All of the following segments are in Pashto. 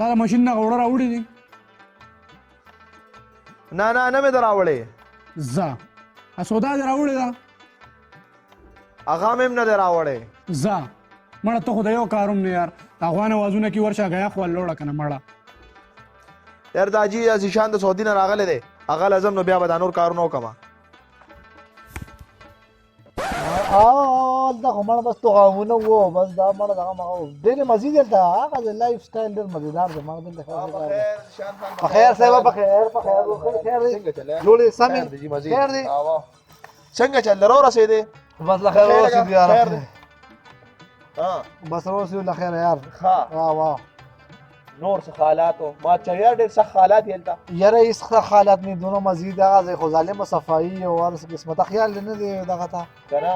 تا ماشین نه وړه راوړي دي نه نه نه مې در راوړې ځه سودا دې راوړې ده هغه مې هم نه دی راوړی ځه مړه ته خو د یو کاروم نه یار د افغان اوازونه کې ورشه غیا خو لوړه که نه مړه یار داجي زیشان د سعودي نه راغلی دی هغه لازم نو بیا به دا نور کارونه وکړم دا خو مړه بس توغامونه وو بس دا مړه دغه ډېرې مزې دلته هغه د لایف سټایل ډېر مزېدار دی مړه دلته په خیر صاحب په خیر په خیر خیر دی جوړې سمې خیر دی څنګه چل را ورسېدې بس له خیر ورسېدو یار بس ورسېدو له خیر یار واه واه نور څه حالاتو ما چې یار ډېر سخت حالات یې هلته یاره هېڅ ښه حالات نه دونه مزید هغه ځای خو ظالمه صفایي او هر څه قسمته خیال نه دی دغه ته که نه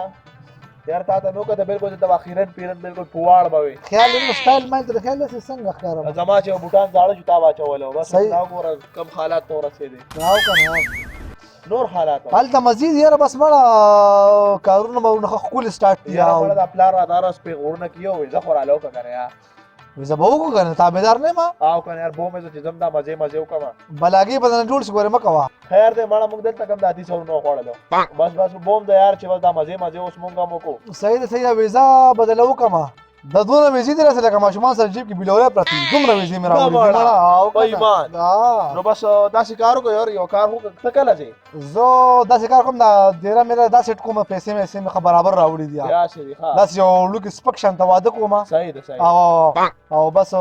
یار تا ته مې وکړه بلکل د اخیرن پیرن بلکل پواړ به وي خیال نه سټایل مې تر خیال چې څنګه ښکارم زما چې بوټان زاړه جوتا واچولو بس دا ګوره کم حالات ته ورسېدې راو که نه نور حالات هلته مزید یاره بس مړه کارونه به ښکلي سټارټ دي یاره د پلار راداره سپې غورونه کیو وي زه خو راله وکړه که نه یار زه به وکړو که نه تابعدار نه یم او که نه یار بو مې زه چې ځم دا مزې مزې وکړم بلاګي به درنه جوړ شي ګورې مه کوه خیر دی مړه موږ دلته کم د اتي سرونه وخوړلو بس بس بوم دی یار چې بس دا مزې مزې اوس موږ هم وکړو صحیح ده صحیح ده ویزا بدله وکړمه د دومره ویزې دي راسه لکه ماشومان سره جیب کې بیلولی پرتې دي دومره ویزې مې راوړي بېمان نو بس داسې کار وکړو یار یو کار وکړه ته کله ځې زه داسې کار کوم دا ډېره مې دا سیټ کوم پیسې مې برابر راوړي دي داسې یو لوکې سپک شان ته واده کوم صحیح ده صحیح او بس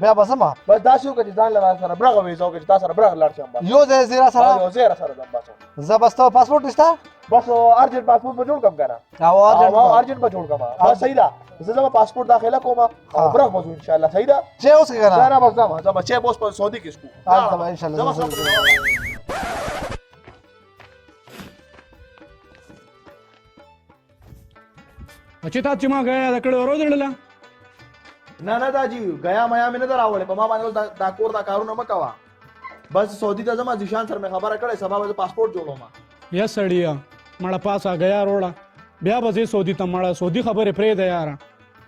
بیا به ځم بس داسې وکړه چې ځان له سره برغه ویزه وکړه چې تا سره برغه لاړ شم یو ځای زه را سره یو ځای را سره ځم بس زه بس ته پاسپورټ نشته بس ارجنټ پاسپورټ به جوړ کړم که نه ارجنټ به جوړ کړم بس صحیح ده زه زما پاسپورټ داخله کوم او برغ به ځو انشاءالله صحیح ده چې اوس که نه نه بس ځم چې اوس په سعودي کې شکو هلته به انشاءالله چې تا چې ما غیا د کړه ورودړله نه نه داجي غیا میا مې نه در راوړې په ما باندې دا کور دا کارونه مه کوه بس سعودي ته ځم ذیشان سره مې خبره کړې سبا به پاسپورټ جوړوم یا سړیا مړه پاسه غیا روړه بیا به زه سعودي ته مړه سعودي خبرې پرېږده یاره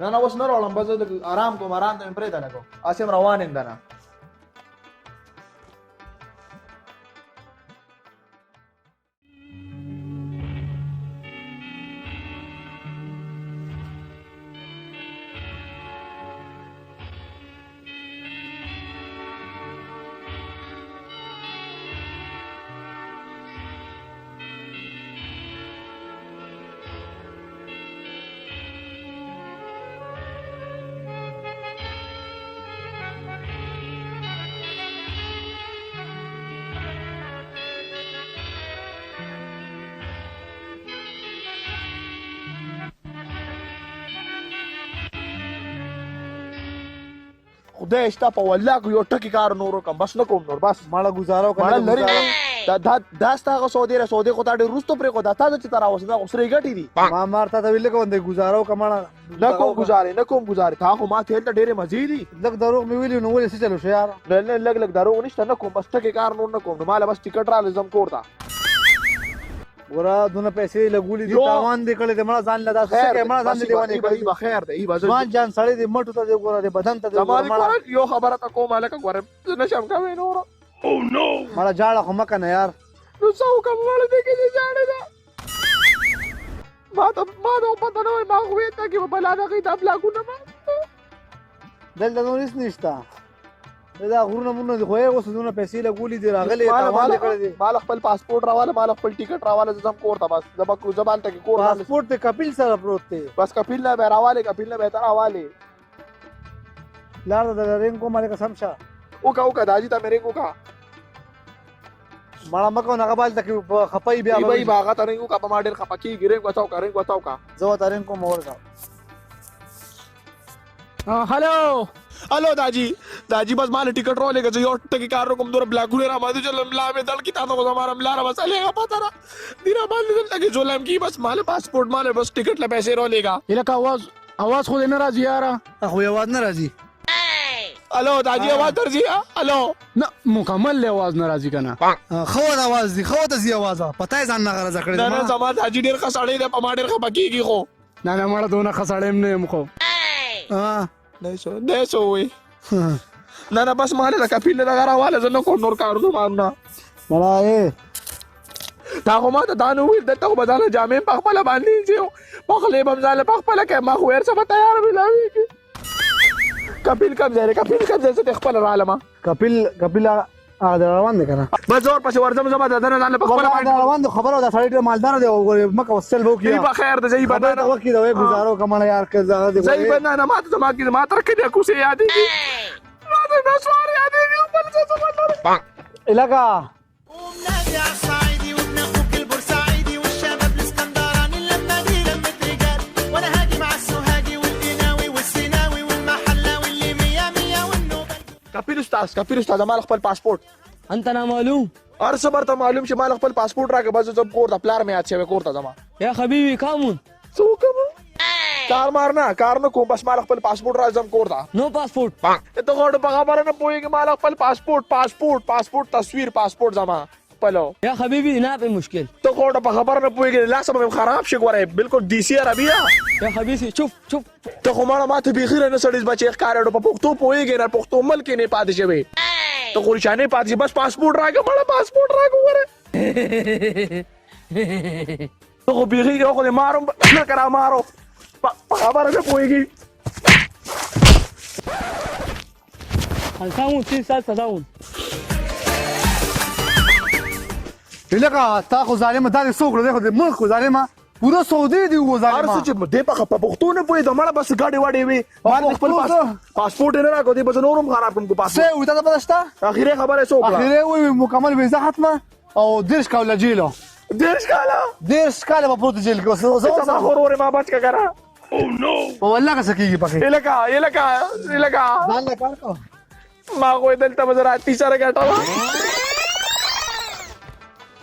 نه نه اوس نه راوړم بس آرام کوم آرام ته مې پرېږده لګو اسې م روان یم دنه خدای شته په والله کو یو ټکی کار نور وکم بس نه کوم نور بس مړه ګزاره مړه لري دا ستا هغه سعودي سعودي خو تا ډېر وروسته پرېښود دا تا چې ته راوستې دا خو سرې ګټې دي ما مار تا ته ویل کوم دی ګزاره وکړه مړه نه کوم ګزارې تا خو ما ته هلته ډېرې مزې دي لږ دروغ مې ویلي نو ولې څه چلو شو یار نه لږ دروغ نشته نه کوم بس ټکی کار نور نه کوم نو ماله بس ټکټ رالی ځم کور ته ګوره دونه پیسې لګولي دي تاوان دې کړی دی مړه ځان له داسې څه کوې مړه ځان دې لیونی کړی به خیر دی ځوان جان سړی دی مټو ته دی ګوره دی بدن ته دی یو خبره ته کوم هلکه ګوره زه نشم کوی نوره مړه جاړه خو مه که نه یار نو څه وکړم مړه دې کې دې جاړې ده ما ته پته نه وای ما خو ویې ته کې به بلا دغې دا بلاکونه دلته نور هېڅ نشته دا غرونه مرونه دي خو یې اوس دونه پیسې لګولي دي راغلي تاوان دې کړی دی مال خپل پاسپورټ راواله مال خپل ټیکټ راواله زه ځم کور ته بس زه به زبان ته کې کور پاسپورټ دې کپیل سره پروت دی بس کپیل نه به راواله کپیل نه به ته راواله لار د رینګ کوم هلکه سم شه وکړه داجي ته مې رینګ وکړه مړه مه کوه نه هغه بال ته کې خپهیي بیا به هغه ته رینګ وکړه په ما ډېر خفه کېږي رینګ وڅوکه زه ورته رینګ کوم ورکړه هلو داجي بس مال ټیکټ راولېږه زه یو ټکي کار وکړم دومره بلاکونه را باندې چلم ملا مې دړ کي تا ته خو زما رملا را بس هلېږه پته را دي را باندې دلته کې ظلم کي بس مال پاسپورټ مال بس ټیکټ له پیسې راولېږه هلکه اواز خو دې نه راځي یاره خو یې اواز نه راځي هلو داجي اواز درځي هلو نه مکمل اواز نه راځي که نه ښه ود اواز دي ښه ته ځي اوازه پته یې ځان نه غرضه کړې نه زما داجي ډېر ښه سړی دی په ما ډېر خفه کېږي خو نه مړه دونه ښه سړی هم نه یم خو نه څه وایي نه نه بس مال دا کپیل دا راواله زه نه کوم نور کارونه مارنا مړه اے تا خو ما ته دا نو ویل دلته خو به ځانه جامې په خپله باندې چې پخلی به م ځانله په خپله کوې ما خو هر څه به تیار ملاوېږي کپیل کم ځای دی کپیل کم ځای زه دې خپله رالم کپیل هغه د روان دی که نه بس زه ورپسې ورځم زه به د ده نه ځانله په خپله د روان دی خبره دا سړی ډېر مالدار دی مکه وسل به ځئ به خیر ده ځئ به نه وکړي د وی ګزارو که مړه یار که دغه دی ځئ به نه نه ما ته زما کې ما تر کلي کوڅې یادېږي ما ته نسوار یادېږي بل څه څه مطلب لکه ومنادي على الصعيدي وابن اخوك البورسعيدي والشباب الاسكندراني اللمه دي لمه رجال وانا هاجي مع السوهاجي والقناوي والسيناوي والمحلاوي اللي مية مية والنوبه کپیل استاد ما خپل پاسپورت انت نا معلوم هر څه برته معلوم چې ما خپل پاسپورت راکړه بس زه کور ته پلار مې یاد شوی کور ته ځما يا حبيبي كامون څه وکړم کار نه کوم بس ما خپل پاسپورت راځم کور ته نو پاسپورت ته غوړ په خبره نه پوهېږي ما خپل پاسپورت تصویر پاسپورت زما خپلو يا حبيبي نه په مشکل ته غوړ په خبره نه پوهېږي لاسه به مې خراب شي ګوره بالکل دیسي عربي ده يا حبيبي شوف ته خو ماته بیخي نه سړی بچې ښکارېږي په پښتو پوهېږي نه پښتو ملک کې نه پاتې شوی ته خو رښانې پاتې شي بس پاسپورت راکړه مړه پاسپورت راکړه وګوره ته خو بیخي یو خو دې مارم نه که رامارو په خبره نه پوهېږي الساون 3 سال سداون لکه تا خو ظالمه دا دې څه وکړه دی خو د ملک خو ظالمه پوره سعودي دی و هر څه ظالمه چې دې په پښتو نه پوهېده مړه بس ګاډې واډې وي ما دې خپل پاسپورت یې نه راکړو دې به زه نور هم خراب کړم کو څه پاسپورت وي تا ته پته شته اخري خبره یې څه وکړه اخرې ووي مکمل ویزه ختمه او 10 کاله جیلو 10 کاله 10 کاله به پروت جیل کې اوس زما خور ورې ما بچ که کنه په والله که څه کېږي پکې یې لکه ځان له کار کوه ما خو یې دلته به زه راتي سره ګټوه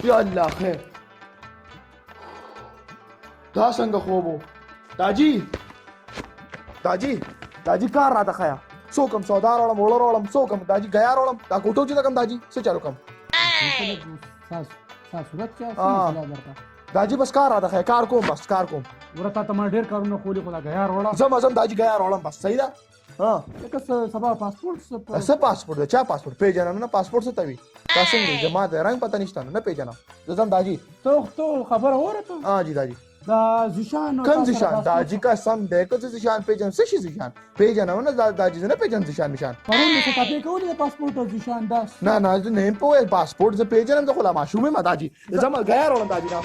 یا الله خیر دا څنګه خوب و داجي کار راته ښیه څو کم سودا راوړم اوړه راوړم څو کم داجي ګیا راوړم دا کوټو چې کم داجي څه چالو کم داجي بس کار راته ښیه کار کوم ورته تا ما ډېر کارونه خولي خو دا غیار وړه زم داجي ګیا راوړم بس صحیح ده لکه سبا پاسپورت څه پاسپورت دی چا پاسپورت پیژنم نه پاسپورت څه ته وي دا څنګه دی زما د رنګ پته نشته نه پیژنم زه ځم داجي تو خبره ورته جی داجي دا زیشان کم زیشان داجی کا سم دی که څه زیشان پیژن څه شي زیشان پیژنم نه داجي نه پیژن زیشان نشان پرون څه تاسو کولې پاسپورت او زیشان داس نه زه نه پوهې پاسپورت زه پیژنم زه خو لا ماشومې ما داجي زه ما ګیا راوړم داجي نه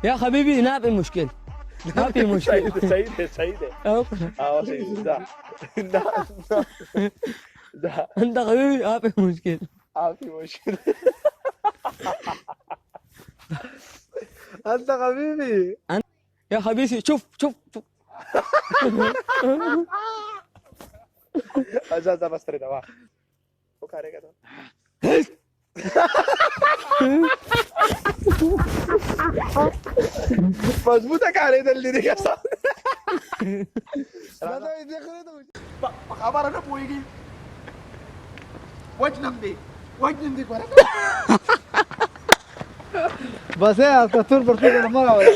يا حبيبي نه په مشکل صحیح دی انت حبيبي په مشکل انت حبيبي يا حبيبي شوف اجازه بس ترې دوا وکړېګا مضبوطه کارېدل دي که څه خبره نه پوهېږي وجنم دی ګوره بس یا تور پر تور مه راوړه